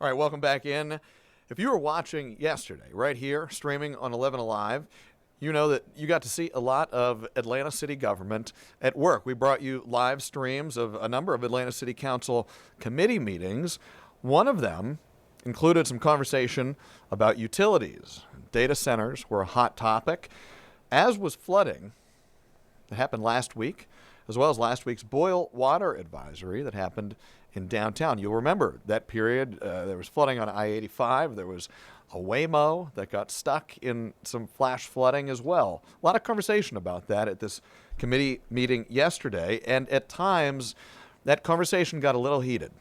All right, welcome back in. If you were watching yesterday, right here, streaming on 11 Alive, you know that you got to see a lot of Atlanta City government at work. We brought you live streams of a number of Atlanta City Council committee meetings. One of them included some conversation about utilities. Data centers were a hot topic, as was flooding that happened last week, as well as last week's boil water advisory that happened in downtown. You'll remember that period. There was flooding on I-85. There was a Waymo that got stuck in some flash flooding as well. A lot of conversation about that at this committee meeting yesterday, and at times that conversation got a little heated.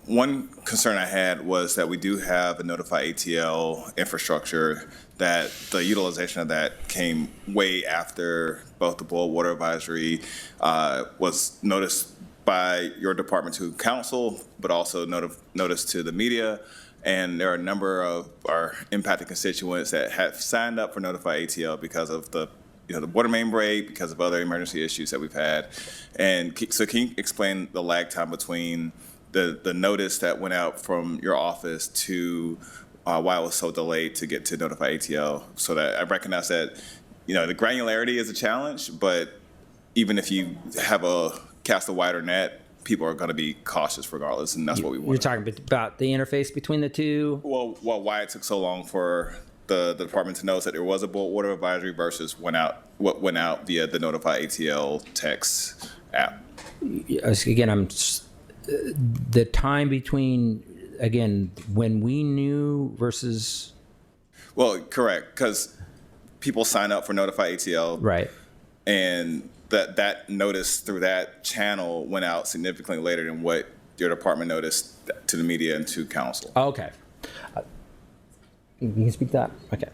One concern I had was that we do have a Notify ATL infrastructure, that the utilization of that came way after both the boil water advisory was noticed by your department to council, but also noticed to the media. And there are a number of our impacted constituents that have signed up for Notify ATL because of the water main break, because of other emergency issues that we've had. And so can you explain the lag time between the notice that went out from your office to why it was so delayed to get to Notify ATL? So that I recognize that, the granularity is a challenge, but even if you have cast a wider net, people are going to be cautious regardless, and that's what we want. You're talking about the interface between the two? Well, why it took so long for the department to notice that there was a boil water advisory versus what went out via the Notify ATL text app. Again, the time between, again, when we knew versus... Well, correct, because people sign up for Notify ATL. Right. And that notice through that channel went out significantly later than what your department noticed to the media and to council. Okay. You can speak that? Okay.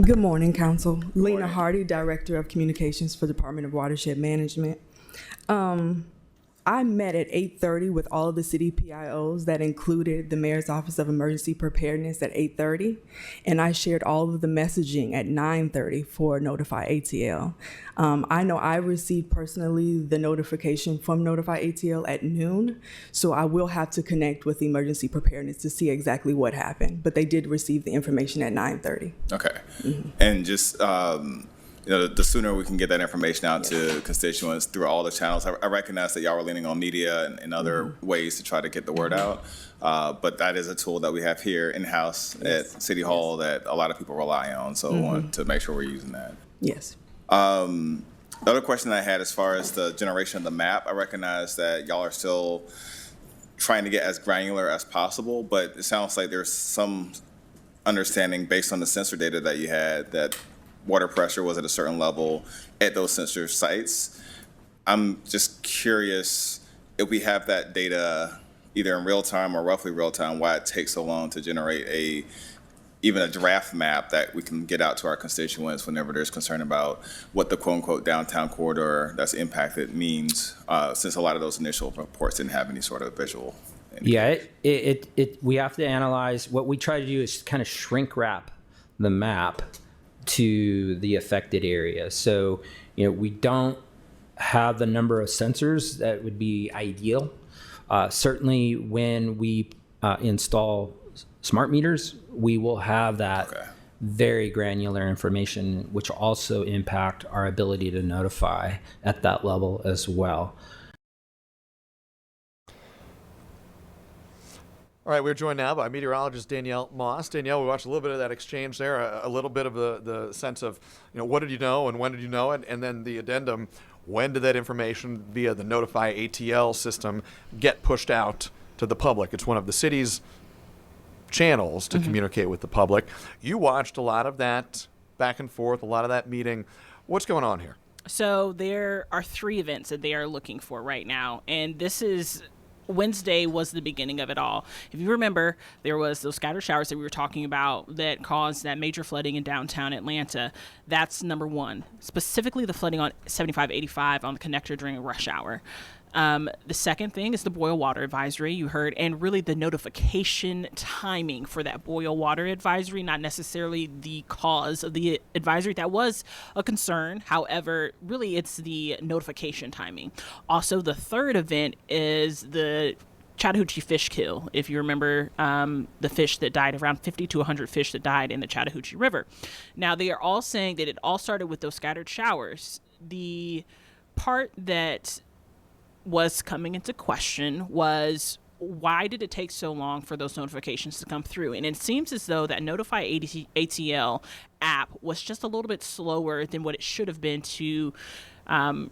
Good morning, Council. Lena Hardy, Director of Communications for Department of Watershed Management. I met at 8:30 with all of the city PIOs. That included the Mayor's Office of Emergency Preparedness at 8:30, and I shared all of the messaging at 9:30 for Notify ATL. I know I received personally the notification from Notify ATL at noon, so I will have to connect with Emergency Preparedness to see exactly what happened, but they did receive the information at 9:30. Okay. Mm-hmm. And just the sooner we can get that information out to constituents through all the channels. I recognize that y'all are leaning on media and other ways to try to get the word out, but that is a tool that we have here in-house at City Hall that a lot of people rely on, so I want to make sure we're using that. Yes. The other question I had as far as the generation of the map, I recognize that y'all are still trying to get as granular as possible, but it sounds like there's some understanding based on the sensor data that you had that water pressure was at a certain level at those sensor sites. I'm just curious if we have that data either in real time or roughly real time, why it takes so long to generate even a draft map that we can get out to our constituents whenever there's concern about what the quote unquote downtown corridor that's impacted means, since a lot of those initial reports didn't have any sort of visual indication. Yeah, we have to analyze. What we try to do is kind of shrink wrap the map to the affected area. So, we don't have the number of sensors that would be ideal. Certainly when we install smart meters, we will have that very granular information, which also impact our ability to notify at that level as well. All right, we're joined now by meteorologist Danielle Moss. Danielle, we watched a little bit of that exchange there, a little bit of the sense of, what did you know and when did you know it? And then the addendum, when did that information via the Notify ATL system get pushed out to the public? It's one of the city's channels to communicate with the public. You watched a lot of that back and forth, a lot of that meeting. What's going on here? So there are 3 events that they are looking for right now, and this is... Wednesday was the beginning of it all. If you remember, there was those scattered showers that we were talking about that caused that major flooding in downtown Atlanta. That's number 1. Specifically the flooding on 75-85 on the connector during a rush hour. The second thing is the boil water advisory you heard, and really the notification timing for that boil water advisory, not necessarily the cause of the advisory. That was a concern. However, really it's the notification timing. Also, the third event is the Chattahoochee fish kill. If you remember the fish that died, around 50 to 100 fish that died in the Chattahoochee River. Now, they are all saying that it all started with those scattered showers. The part that was coming into question was, why did it take so long for those notifications to come through? And it seems as though that Notify ATL app was just a little bit slower than what it should have been to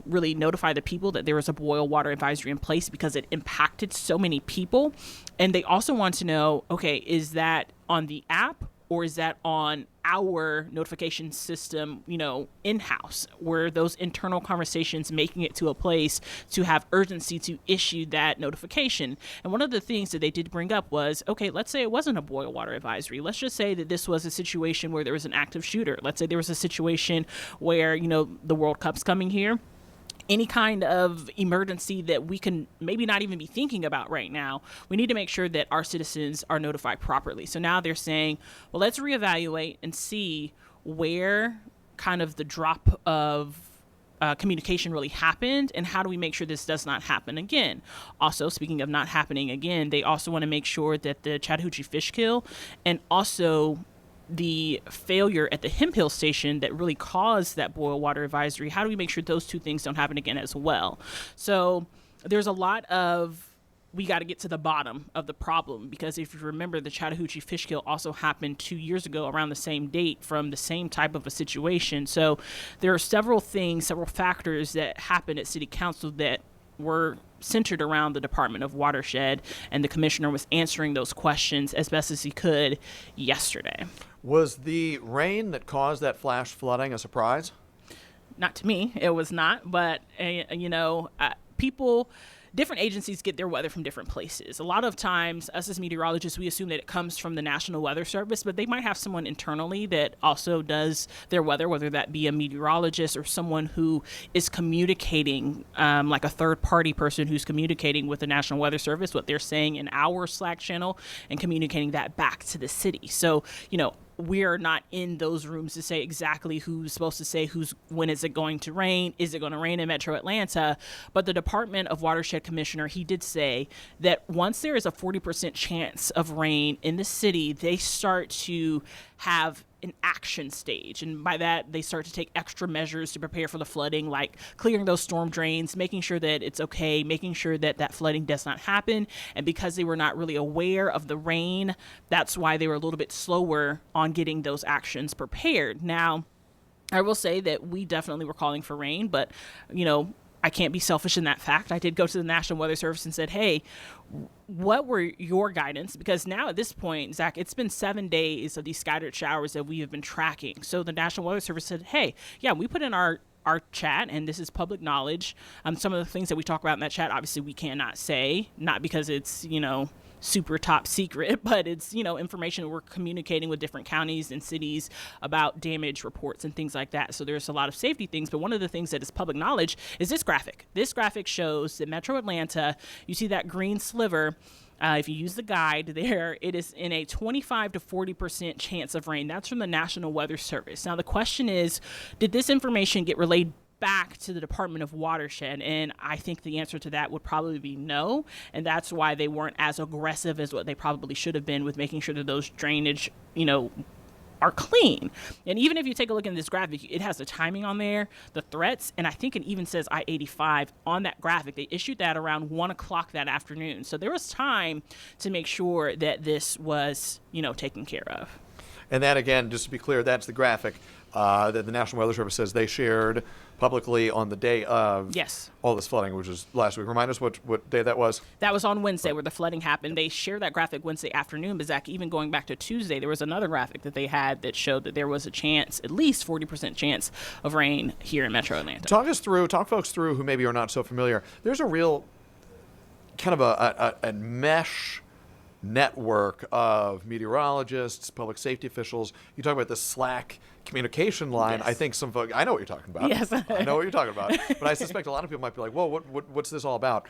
really notify the people that there was a boil water advisory in place, because it impacted so many people. And they also want to know, okay, is that on the app or is that on our notification system, in-house? Were those internal conversations making it to a place to have urgency to issue that notification? And one of the things that they did bring up was, okay, let's say it wasn't a boil water advisory. Let's just say that this was a situation where there was an active shooter. Let's say there was a situation where, the World Cup's coming here. Any kind of emergency that we can maybe not even be thinking about right now, we need to make sure that our citizens are notified properly. So now they're saying, well, let's reevaluate and see where kind of the drop of communication really happened, and how do we make sure this does not happen again. Also, speaking of not happening again, they also want to make sure that the Chattahoochee fish kill and also the failure at the Hemp station that really caused that boil water advisory, how do we make sure those two things don't happen again as well? So there's a lot of, we got to get to the bottom of the problem, because if you remember, the Chattahoochee fish kill also happened 2 years ago around the same date from the same type of a situation. So there are several factors that happened at City Council that were centered around the Department of Watershed, and the commissioner was answering those questions as best as he could yesterday. Was the rain that caused that flash flooding a surprise? Not to me, it was not. But, people, different agencies get their weather from different places. A lot of times, us as meteorologists, we assume that it comes from the National Weather Service, but they might have someone internally that also does their weather, whether that be a meteorologist or someone who is communicating, like a third-party person who's communicating with the National Weather Service, what they're saying in our Slack channel, and communicating that back to the city. So, we're not in those rooms to say exactly who's supposed to say when is it going to rain? Is it going to rain in Metro Atlanta? But the Department of Watershed Commissioner, he did say that once there is a 40% chance of rain in the city, they start to have an action stage. And by that, they start to take extra measures to prepare for the flooding, like clearing those storm drains, making sure that it's okay, making sure that that flooding does not happen. And because they were not really aware of the rain, that's why they were a little bit slower on getting those actions prepared. Now, I will say that we definitely were calling for rain, but, I can't be selfish in that fact. I did go to the National Weather Service and said, hey, what were your guidance? Because now at this point, Zach, it's been 7 days of these scattered showers that we have been tracking. So the National Weather Service said, hey, yeah, we put in our chat, and this is public knowledge. Some of the things that we talk about in that chat, obviously we cannot say, not because it's, super top secret, but it's, information that we're communicating with different counties and cities about damage reports and things like that. So there's a lot of safety things, but one of the things that is public knowledge is this graphic. This graphic shows that Metro Atlanta, you see that green sliver, if you use the guide there, it is in a 25 to 40% chance of rain. That's from the National Weather Service. Now, the question is, did this information get relayed back to the Department of Watershed? And I think the answer to that would probably be no. And that's why they weren't as aggressive as what they probably should have been with making sure that those drainage, are clean. And even if you take a look at this graphic, it has the timing on there, the threats, and I think it even says I-85 on that graphic. They issued that around 1 o'clock that afternoon. So there was time to make sure that this was, taken care of. And that, again, just to be clear, that's the graphic that the National Weather Service says they shared publicly on the day of all this flooding, which is last week. Remind us what day that was. That was on Wednesday where the flooding happened. They shared that graphic Wednesday afternoon, but Zach, even going back to Tuesday, there was another graphic that they had that showed that there was a chance, at least 40% chance of rain here in Metro Atlanta. Talk folks through who maybe are not so familiar. There's a real kind of a mesh network of meteorologists, public safety officials. You talk about the Slack communication line. Yes. I think some folks, I know what you're talking about. Yes. I know what you're talking about. But I suspect a lot of people might be like, whoa, what's this all about?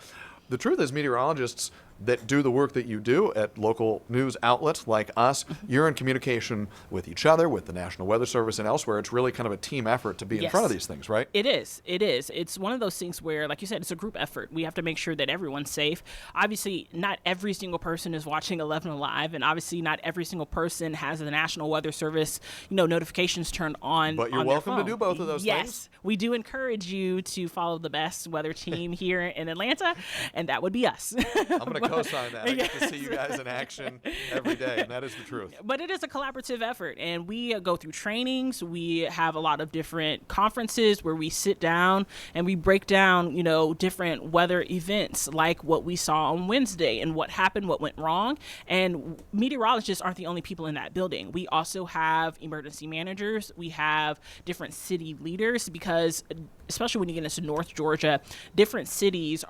The truth is, meteorologists that do the work that you do at local news outlets like us, you're in communication with each other, with the National Weather Service and elsewhere. It's really kind of a team effort to be in front of these things, right? It is. It is. It's one of those things where, like you said, it's a group effort. We have to make sure that everyone's safe. Obviously, not every single person is watching 11 Alive, and obviously not every single person has the National Weather Service, notifications turned on. But you're on their welcome to phone. do both of those yes, things. We do encourage you to follow the best weather team here in Atlanta, and that would be us. I'm going to co-sign that. I get to see you guys in action every day, and that is the truth. But it is a collaborative effort, and we go through trainings. We have a lot of different conferences where we sit down and we break down, different weather events like what we saw on Wednesday and what happened, what went wrong. And meteorologists aren't the only people in that building. We also have emergency managers. We have different city leaders because, especially when you get into North Georgia, different cities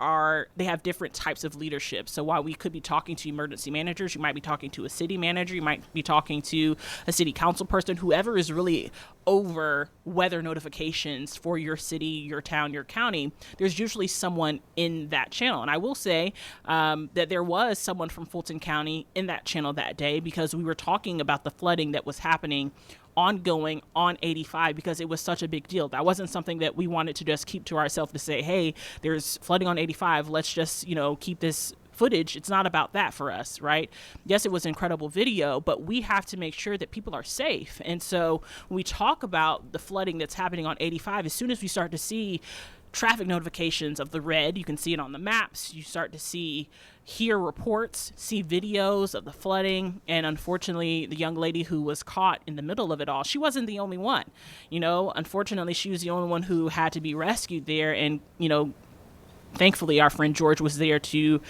they have different types of leadership. So while we could be talking to emergency managers, you might be talking to a city manager, you might be talking to a city council person, whoever is really over weather notifications for your city, your town, your county. There's usually someone in that channel. And I will say that there was someone from Fulton County in that channel that day because we were talking about the flooding that was happening ongoing on 85 because it was such a big deal. That wasn't something that we wanted to just keep to ourselves to say, hey, there's flooding on 85. Let's just, keep this footage. It's not about that for us, right? Yes, it was incredible video, but we have to make sure that people are safe. And so when we talk about the flooding that's happening on 85, as soon as we start to see traffic notifications of the red, you can see it on the maps, you start to hear reports, see videos of the flooding, and unfortunately, the young lady who was caught in the middle of it all, she wasn't the only one. Unfortunately, she was the only one who had to be rescued there, and, thankfully, our friend George was there to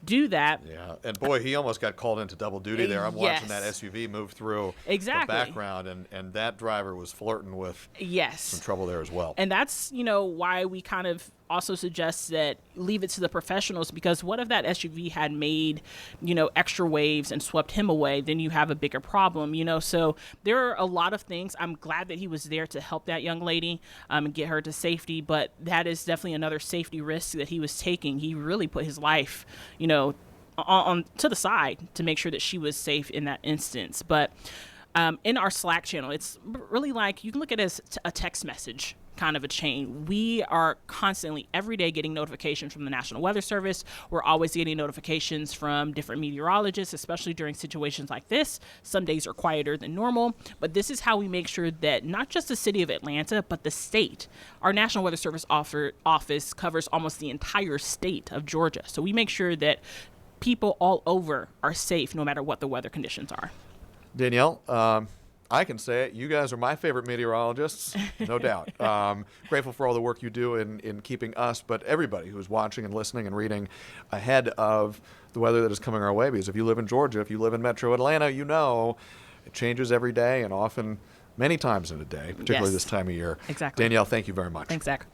do that. Yeah, and boy, he almost got called into double duty there. I'm watching that Yes. SUV move through Exactly. the background, and that driver was flirting with Yes. some trouble there as well. And that's, why we kind of also suggest that leave it to the professionals, because what if that SUV had made, extra waves and swept him away? Then you have a bigger problem, So there are a lot of things. I'm glad that he was there to help that young lady and get her to safety, but that is definitely another safety risk that he was taking. He really put his life, on to the side to make sure that she was safe in that instance. But in our Slack channel, it's really like, you can look at it as a text message kind of a chain. We are constantly, every day, getting notifications from the National Weather Service. We're always getting notifications from different meteorologists, especially during situations like this. Some days are quieter than normal, but this is how we make sure that not just the city of Atlanta, but the state. Our National Weather Service office covers almost the entire state of Georgia. So we make sure that people all over are safe no matter what the weather conditions are. Danielle, I can say it. You guys are my favorite meteorologists, no doubt. Grateful for all the work you do in keeping us, but everybody who's watching and listening and reading ahead of the weather that is coming our way. Because if you live in Georgia, if you live in Metro Atlanta, it changes every day and often many times in a day, particularly Yes. this time of year. Exactly. Danielle, thank you very much. Thanks, Zach.